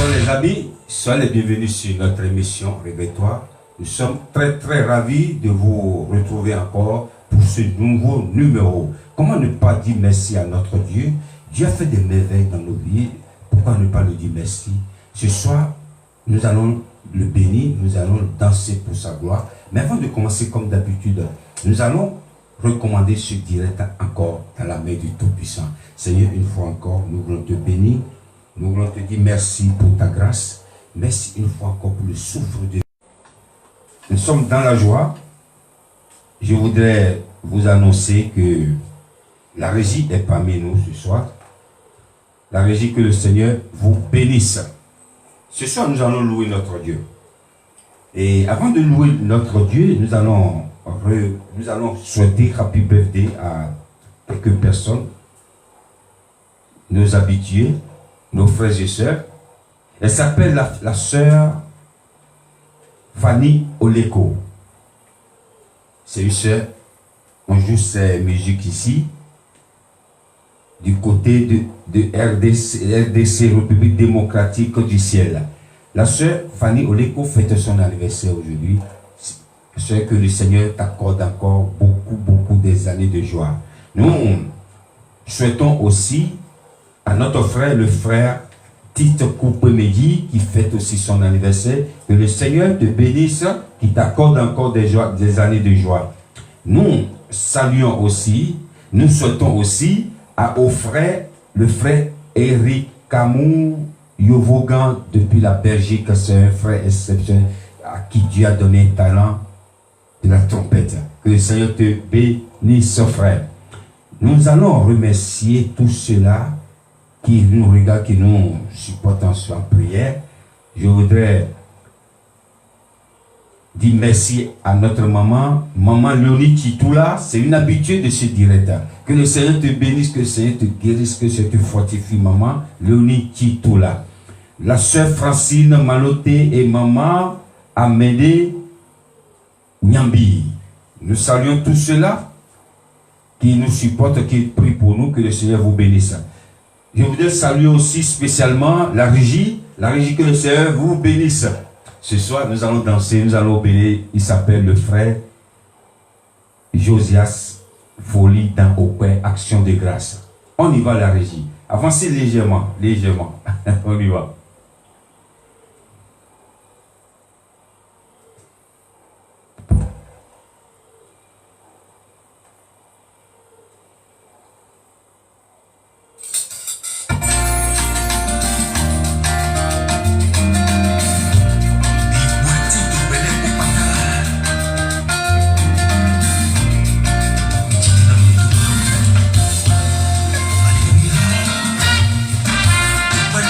Bonsoir les amis, soyez les bienvenus sur notre émission Réveille-toi. Nous sommes très ravis de vous retrouver encore pour ce nouveau numéro. Comment ne pas dire merci à notre Dieu? Dieu a fait des merveilles dans nos vies. Pourquoi ne pas lui dire merci? Ce soir, nous allons le bénir, nous allons danser pour sa gloire. Mais avant de commencer comme d'habitude, nous allons recommander ce direct encore dans la main du Tout-Puissant. Seigneur, une fois encore, nous voulons te bénir. Nous voulons te dire merci pour ta grâce. Merci une fois encore pour le souffle de Dieu. Nous sommes dans la joie. Je voudrais vous annoncer que la régie est parmi nous ce soir. La régie, que le Seigneur vous bénisse. Ce soir, nous allons louer notre Dieu. Et avant de louer notre Dieu, nous allons souhaiter Happy Birthday à quelques personnes, nos habitués, nos frères et sœurs. Elle s'appelle la sœur Fanny Oleko. C'est une sœur, on joue ses musiques ici, du côté de RDC, République démocratique du ciel. La sœur Fanny Oleko fête son anniversaire aujourd'hui. C'est que le Seigneur t'accorde encore beaucoup des années de joie. Nous souhaitons aussi à notre frère, le frère Tite Koupemedi, qui fête aussi son anniversaire, que le Seigneur te bénisse, qui t'accorde encore des années de joie. Nous saluons aussi, nous souhaitons aussi au frère, le frère Eric Camou Yovogan depuis la Belgique. C'est un frère exceptionnel à qui Dieu a donné un talent de la trompette. Que le Seigneur te bénisse, frère. Nous allons remercier tous ceux-là qui nous regardent, qui nous supportent en prière. Je voudrais dire merci à notre maman Léonie Titoula. C'est une habituée de ce direct. Que le Seigneur te bénisse, que le Seigneur te guérisse, que le Seigneur te fortifie, maman Léonie Titoula. La sœur Francine Maloté et maman Amédée Nyambi. Nous saluons tous ceux-là qui nous supportent, qui prient pour nous, que le Seigneur vous bénisse. Je voudrais saluer aussi spécialement la régie, que le Seigneur vous bénisse. Ce soir, nous allons danser, nous allons bénir. Il s'appelle le frère Josias Folie dans Okwe, Action de grâce. On y va, la régie. Avancez légèrement. On y va. Bueno,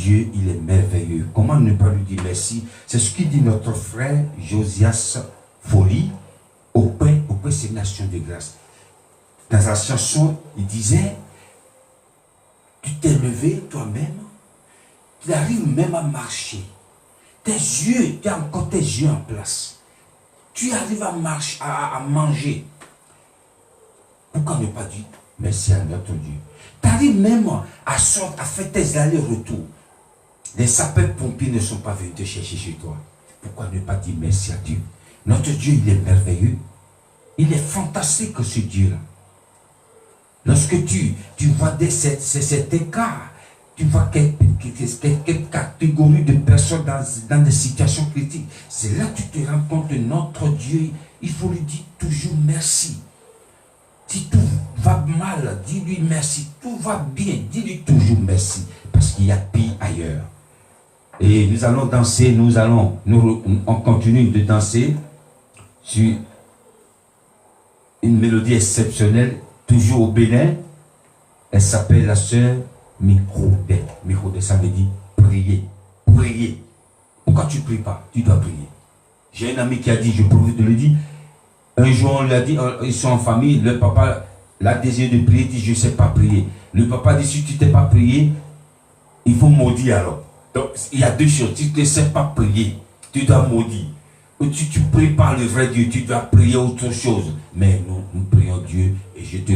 Dieu, il est merveilleux. Comment ne pas lui dire merci? C'est ce qu'il dit notre frère Josias Folie au pain c'est une action de grâce. Dans sa chanson, il disait, tu t'es levé toi-même, tu arrives même à marcher. Tes yeux, tu as encore tes yeux en place. Tu arrives à marcher, à manger. Pourquoi ne pas dire merci à notre Dieu? Tu arrives même à faire tes allers-retours. Les sapeurs-pompiers ne sont pas venus te chercher chez toi. Pourquoi ne pas dire merci à Dieu? Notre Dieu, il est merveilleux. Il est fantastique, ce Dieu-là. Lorsque tu vois cet écart, tu vois quelques catégories de personnes dans des situations critiques. C'est là que tu te rends compte de notre Dieu. Il faut lui dire toujours merci. Si tout va mal, dis-lui merci. Tout va bien, dis-lui toujours merci. Parce qu'il y a pire ailleurs. Et nous allons danser, on continue de danser sur une mélodie exceptionnelle, toujours au Bénin. Elle s'appelle la sœur Microdé. Microdé, ça veut dire prier. Prier. Pourquoi tu ne pries pas? Tu dois prier. J'ai un ami qui a dit, je profite de le dire, un jour on lui a dit, ils sont en famille, le papa l'a désiré de prier, il dit, je ne sais pas prier. Le papa dit, si tu ne t'es pas prié, il faut maudire alors. Donc il y a deux choses, tu ne sais pas prier, tu dois maudire. Ou tu ne pries pas le vrai Dieu, tu dois prier autre chose. Mais nous prions Dieu et je te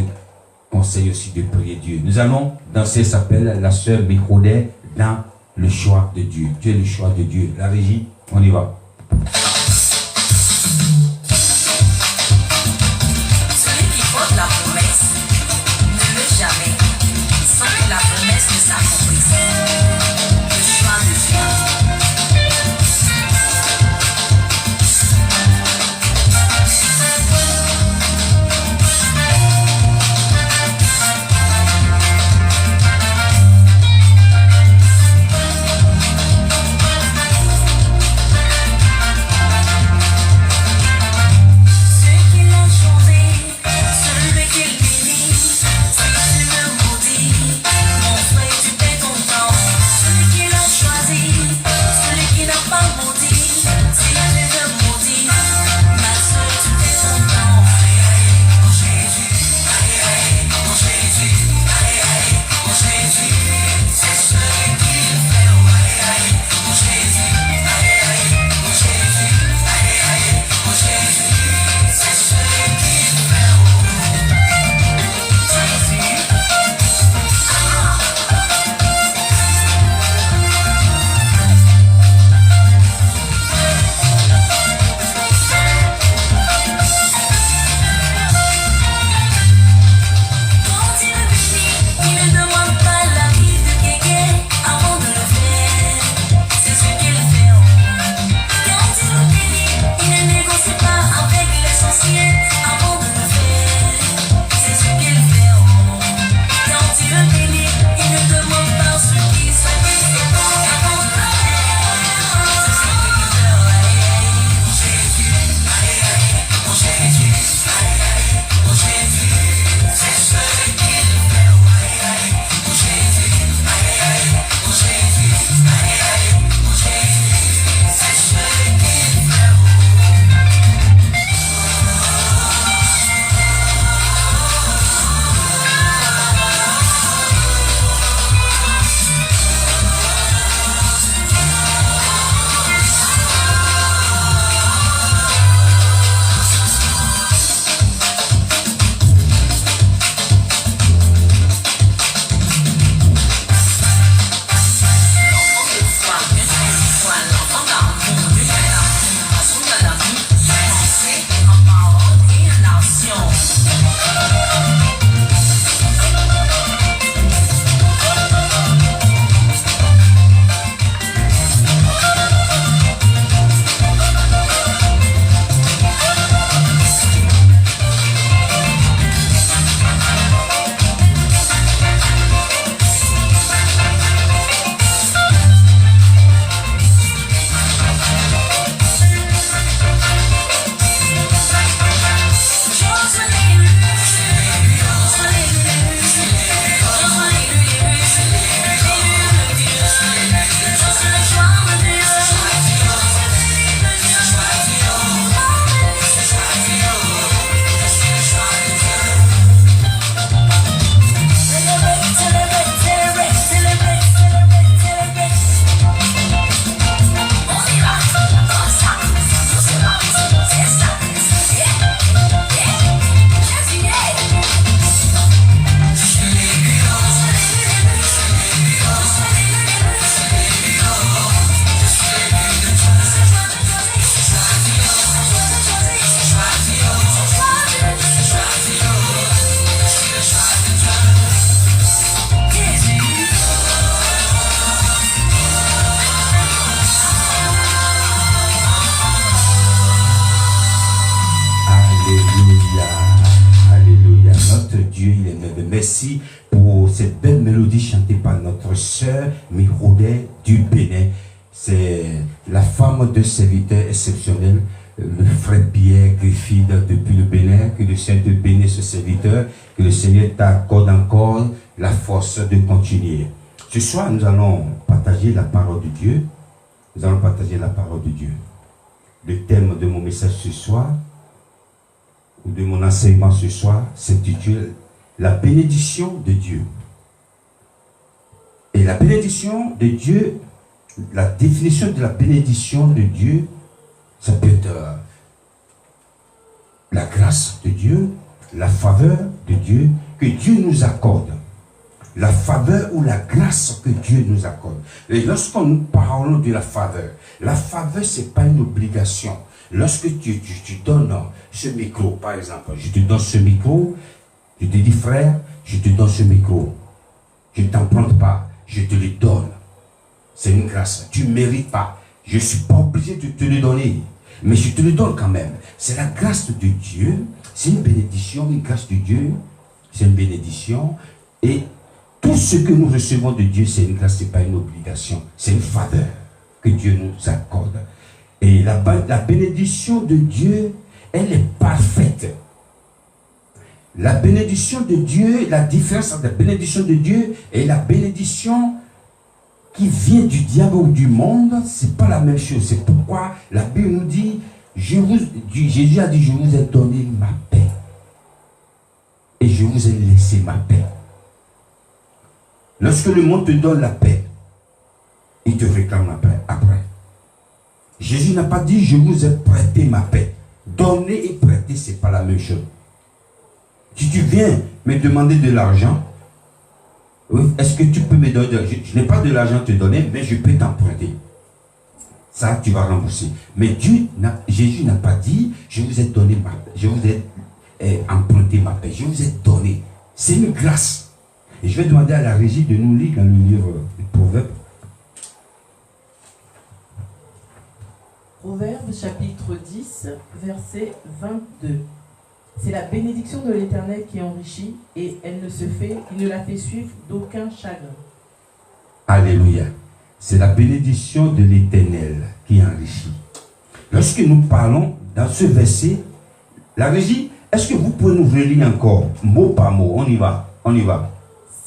conseille aussi de prier Dieu. Nous allons danser, s'appelle la sœur Microdé dans le choix de Dieu. Tu es le choix de Dieu. La régie, on y va. Celui qui porte la promesse ne meurt jamais sans que la promesse ne s'accomplisse. Le choix de Dieu. merci pour cette belle mélodie chantée par notre sœur Mirodet du Bénin. C'est la femme de serviteur exceptionnel, le frère Pierre Griffith depuis le Bénin. Que le Seigneur te bénisse ce serviteur, que le Seigneur t'accorde encore la force de continuer. Ce soir, nous allons partager la parole de Dieu. Nous allons partager la parole de Dieu. Le thème de mon message ce soir, ou de mon enseignement ce soir, s'intitule La bénédiction de Dieu. Et la bénédiction de Dieu, la définition de la bénédiction de Dieu, ça peut être la grâce de Dieu, la faveur de Dieu que Dieu nous accorde. La faveur ou la grâce que Dieu nous accorde. Et lorsqu'on nous parle de la faveur, ce n'est pas une obligation. Lorsque tu donnes ce micro, par exemple, je te donne ce micro, je te dis frère, je te donne ce micro. Je ne t'emprunte pas, je te le donne. C'est une grâce. Tu ne mérites pas. Je ne suis pas obligé de te le donner. Mais je te le donne quand même. C'est la grâce de Dieu. C'est une bénédiction, une grâce de Dieu. C'est une bénédiction. Et tout ce que nous recevons de Dieu, c'est une grâce, ce n'est pas une obligation. C'est une faveur que Dieu nous accorde. Et la bénédiction de Dieu, elle est parfaite. La bénédiction de Dieu, la différence entre la bénédiction de Dieu et la bénédiction qui vient du diable ou du monde, ce n'est pas la même chose. C'est pourquoi la Bible nous dit, Jésus a dit, je vous ai donné ma paix. Et je vous ai laissé ma paix. Lorsque le monde te donne la paix, il te réclame la paix après. Jésus n'a pas dit, je vous ai prêté ma paix. Donner et prêter, ce n'est pas la même chose. Si tu viens me demander de l'argent, est-ce que tu peux me donner de l'argent? Je n'ai pas de l'argent à te donner, mais je peux t'emprunter. Ça, tu vas rembourser. Mais Jésus n'a pas dit, je vous ai donné ma paix, je vous ai emprunté ma paix, je vous ai donné. C'est une grâce. Et je vais demander à la régie de nous lire dans le livre des Proverbes. Proverbes chapitre 10, verset 22. C'est la bénédiction de l'Éternel qui enrichit et il ne la fait suivre d'aucun chagrin. Alléluia. C'est la bénédiction de l'Éternel qui enrichit. Lorsque nous parlons dans ce verset, la régie, est-ce que vous pouvez nous relire encore, mot par mot? On y va, on y va.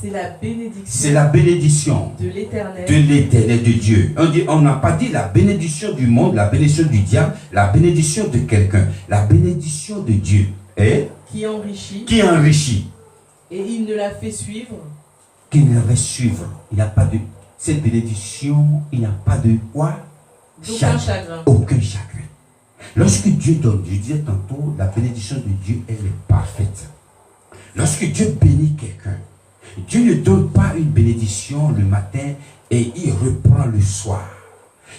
C'est la bénédiction. C'est la bénédiction de l'Éternel. De l'Éternel, de Dieu. On n'a pas dit la bénédiction du monde, la bénédiction du diable, la bénédiction de quelqu'un. La bénédiction de Dieu. Et qui enrichit. Qui enrichit. Et il ne la fait suivre. Qui ne la fait suivre. Il n'y a pas de... Cette bénédiction, il n'y a pas de quoi? Aucun chagrin. Aucun chagrin. Lorsque Dieu donne, je disais tantôt, la bénédiction de Dieu, elle est parfaite. Lorsque Dieu bénit quelqu'un, Dieu ne donne pas une bénédiction le matin et il reprend le soir.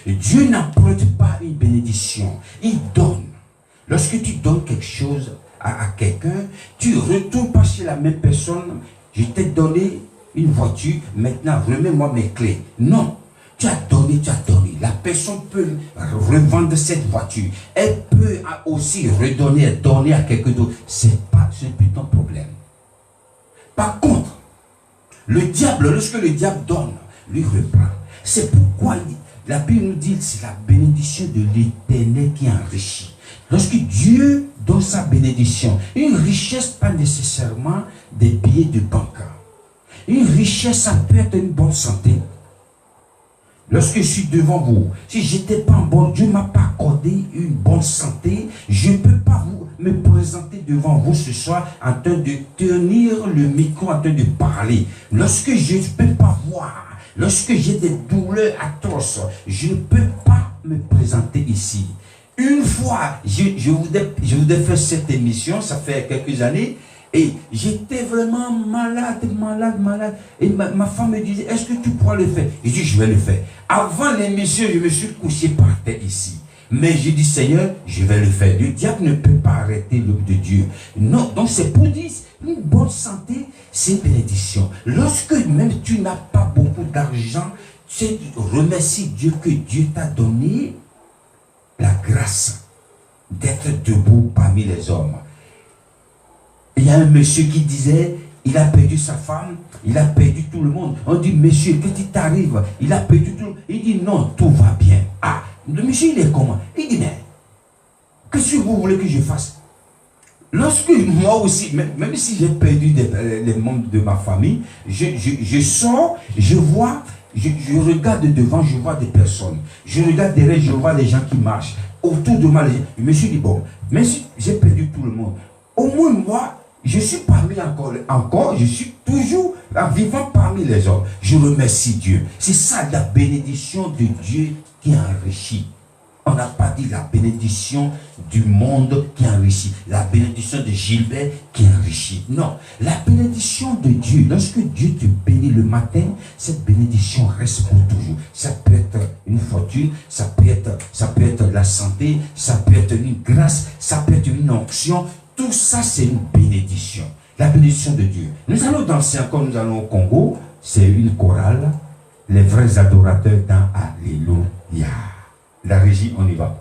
Dieu n'apporte pas une bénédiction, il donne. Lorsque tu donnes quelque chose à quelqu'un, tu ne retournes pas chez la même personne. Je t'ai donné une voiture, maintenant remets-moi mes clés. Non, tu as donné, tu as donné. La personne peut revendre cette voiture. Elle peut aussi redonner, donner à quelqu'un d'autre. Ce n'est plus ton problème. Par contre, le diable, lorsque le diable donne, lui reprend. C'est pourquoi la Bible nous dit que c'est la bénédiction de l'Éternel qui enrichit. Lorsque Dieu donne sa bénédiction, une richesse, pas nécessairement des billets de banque. Une richesse, ça peut être une bonne santé. Lorsque je suis devant vous, si je n'étais pas en bonne, Dieu ne m'a pas accordé une bonne santé, je ne peux pas me présenter devant vous ce soir en train de tenir le micro, en train de parler. Lorsque je ne peux pas voir, lorsque j'ai des douleurs atroces, je ne peux pas me présenter ici. Une fois, je voudrais faire cette émission, ça fait quelques années, et j'étais vraiment malade. Et ma femme me disait, est-ce que tu pourras le faire? Je dis, je vais le faire. Avant l'émission, je me suis couché par terre ici. Mais j'ai dit, Seigneur, je vais le faire. Le diable ne peut pas arrêter l'œuvre de Dieu. Non, donc c'est pour dire, une bonne santé, c'est une bénédiction. Lorsque même tu n'as pas beaucoup d'argent, tu remercie Dieu que Dieu t'a donné la grâce d'être debout parmi les hommes. Il y a un monsieur qui disait, il a perdu sa femme, il a perdu tout le monde. On dit, monsieur, qu'est-ce qui t'arrive? Il a perdu tout le monde. Il dit, non, tout va bien. Ah, le monsieur, il est comment? Il dit, mais, qu'est-ce que vous voulez que je fasse? Lorsque moi aussi, même si j'ai perdu les membres de ma famille, je sors, je vois, je regarde devant, je vois des personnes. Je regarde derrière, je vois les gens qui marchent. Autour de moi, je me suis dit, bon, même si j'ai perdu tout le monde, au moins moi, je suis parmi encore, je suis toujours vivant parmi les hommes. Je remercie Dieu. C'est ça la bénédiction de Dieu qui enrichit. On n'a pas dit la bénédiction du monde qui enrichit, la bénédiction de Gilbert qui enrichit. Non, la bénédiction de Dieu, lorsque Dieu te bénit le matin, cette bénédiction reste pour toujours. Ça peut être une fortune, ça peut être la santé, ça peut être une grâce, ça peut être une onction. Tout ça, c'est une bénédiction. La bénédiction de Dieu. Nous allons danser encore, nous allons au Congo. C'est une chorale. Les vrais adorateurs dans Alléluia. La régie, on y va.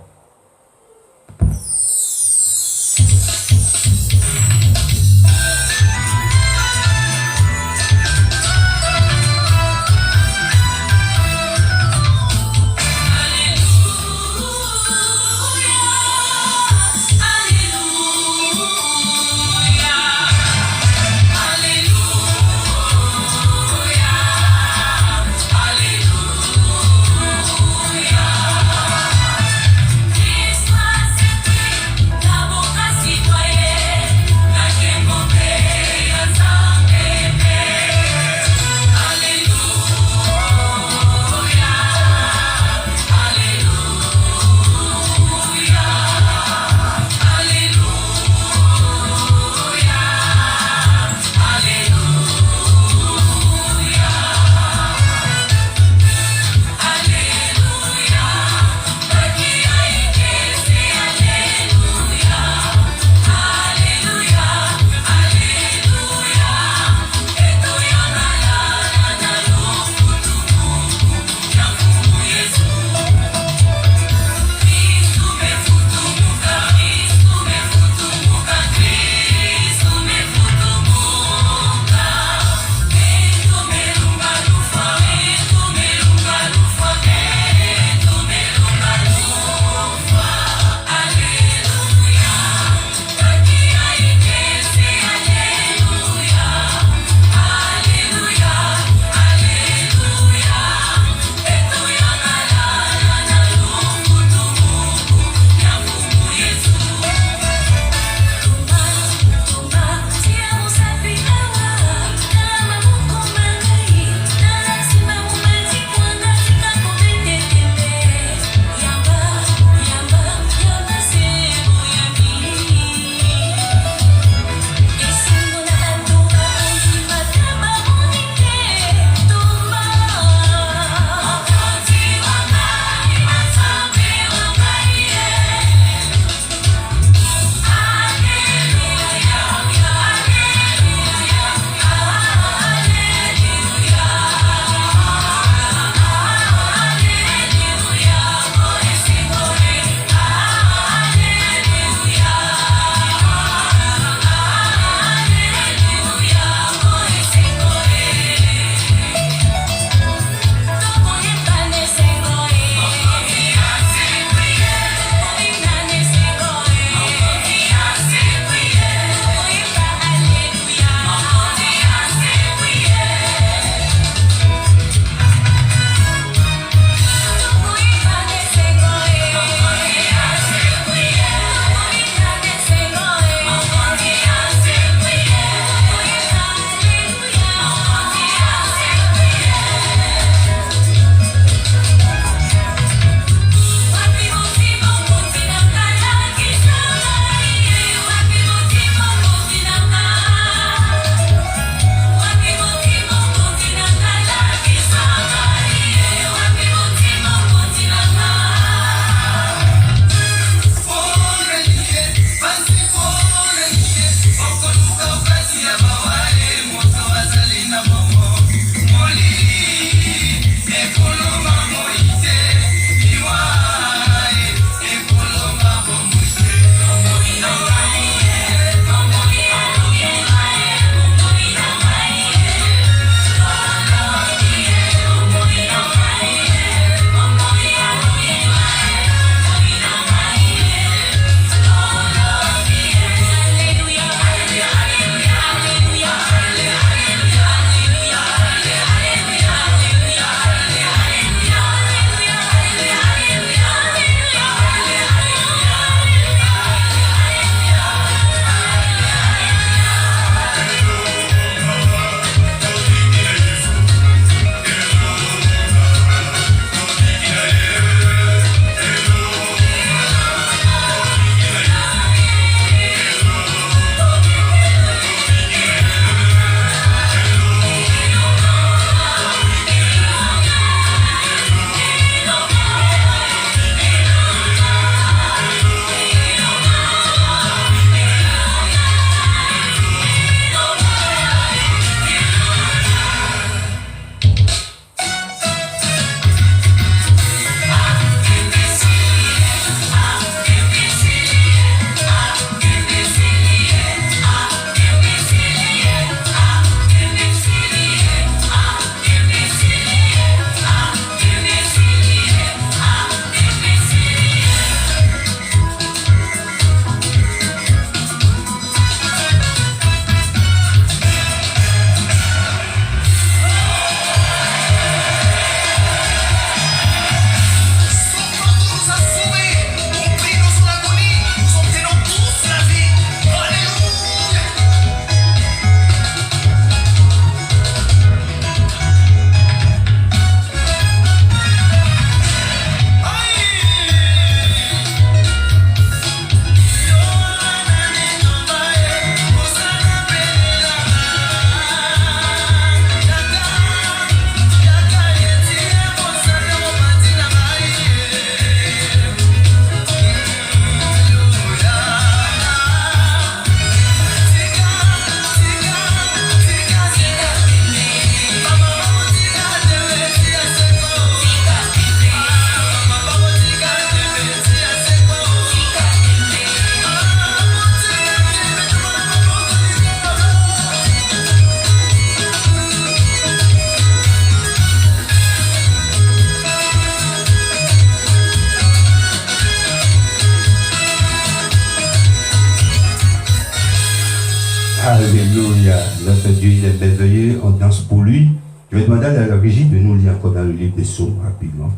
Alléluia. Notre Dieu, il est merveilleux. On danse pour lui. Je vais demander à la régie de nous lire encore dans le livre des Psaumes rapidement.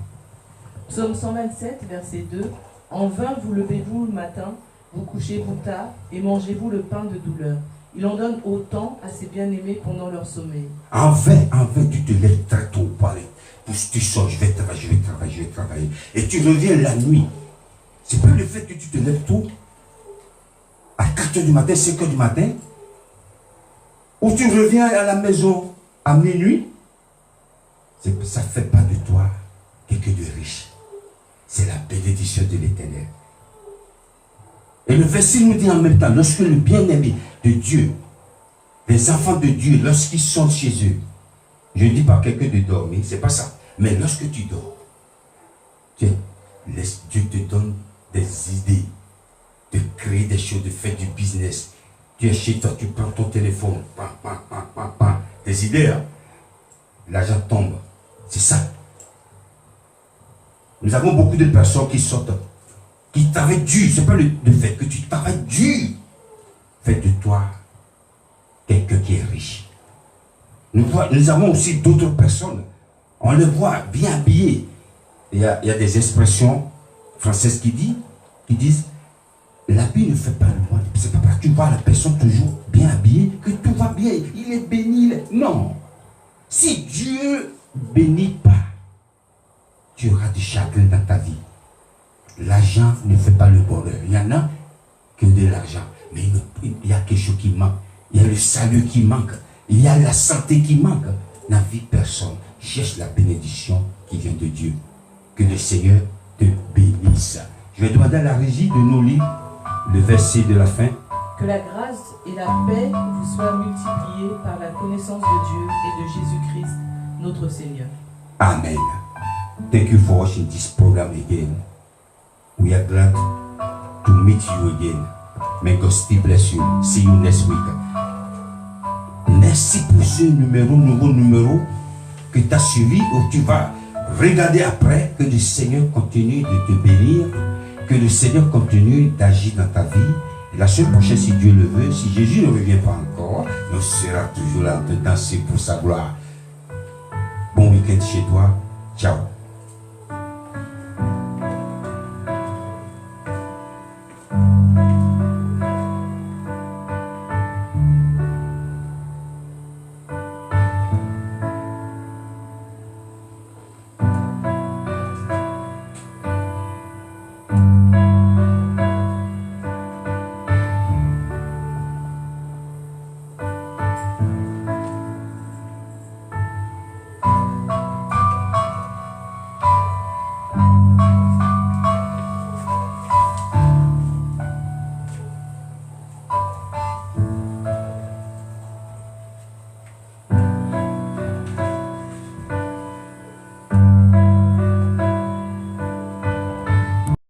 Psaume 127, verset 2. En vain vous levez-vous le matin, vous couchez-vous tard, et mangez-vous le pain de douleur. Il en donne autant à ses bien-aimés pendant leur sommeil. En vain, tu te lèves très tôt pour aller. Tu sors, je vais travailler. Et tu reviens la nuit. C'est pas le fait que tu te lèves tôt, à 4h du matin, 5h du matin, ou tu reviens à la maison à minuit. Ça ne fait pas de toi quelqu'un de riche. C'est la bénédiction de l'Éternel. Et le verset nous dit en même temps, lorsque le bien-aimé de Dieu, les enfants de Dieu, lorsqu'ils sont chez eux, je ne dis pas quelqu'un de dormir, c'est pas ça. Mais lorsque tu dors, tiens, Dieu te donne des idées de créer des choses, de faire du business. Tu es chez toi, tu prends ton téléphone, des idées, hein? L'argent tombe. C'est ça. Nous avons beaucoup de personnes qui sortent, qui travaillent dur. Ce n'est pas le fait que tu travailles dur. Fais de toi quelqu'un qui est riche. Nous avons aussi d'autres personnes. On les voit bien habillés. Il y a des expressions françaises qui disent l'habit ne fait pas le moine. C'est pas parce que tu vois la personne toujours bien habillée que tout va bien. Il est béni. Non. Si Dieu bénit pas, tu auras du chagrin dans ta vie. L'argent ne fait pas le bonheur. Il y en a que de l'argent. Mais il y a quelque chose qui manque. Il y a le salut qui manque. Il y a la santé qui manque. Dans la vie, personne cherche la bénédiction qui vient de Dieu. Que le Seigneur te bénisse. Je vais demander à la régie de nous lire le verset de la fin. Que la grâce et la paix vous soient multipliées par la connaissance de Dieu et de Jésus-Christ, notre Seigneur. Amen. Thank you for watching this program again. We are glad to meet you again. May God still bless you. See you next week. Merci pour ce nouveau numéro que tu as suivi où tu vas regarder après. Que le Seigneur continue de te bénir. Que le Seigneur continue d'agir dans ta vie. Et la semaine prochaine, si Dieu le veut, si Jésus ne revient pas encore, nous serons toujours là de danser pour sa gloire. Bon week-end chez toi. Ciao.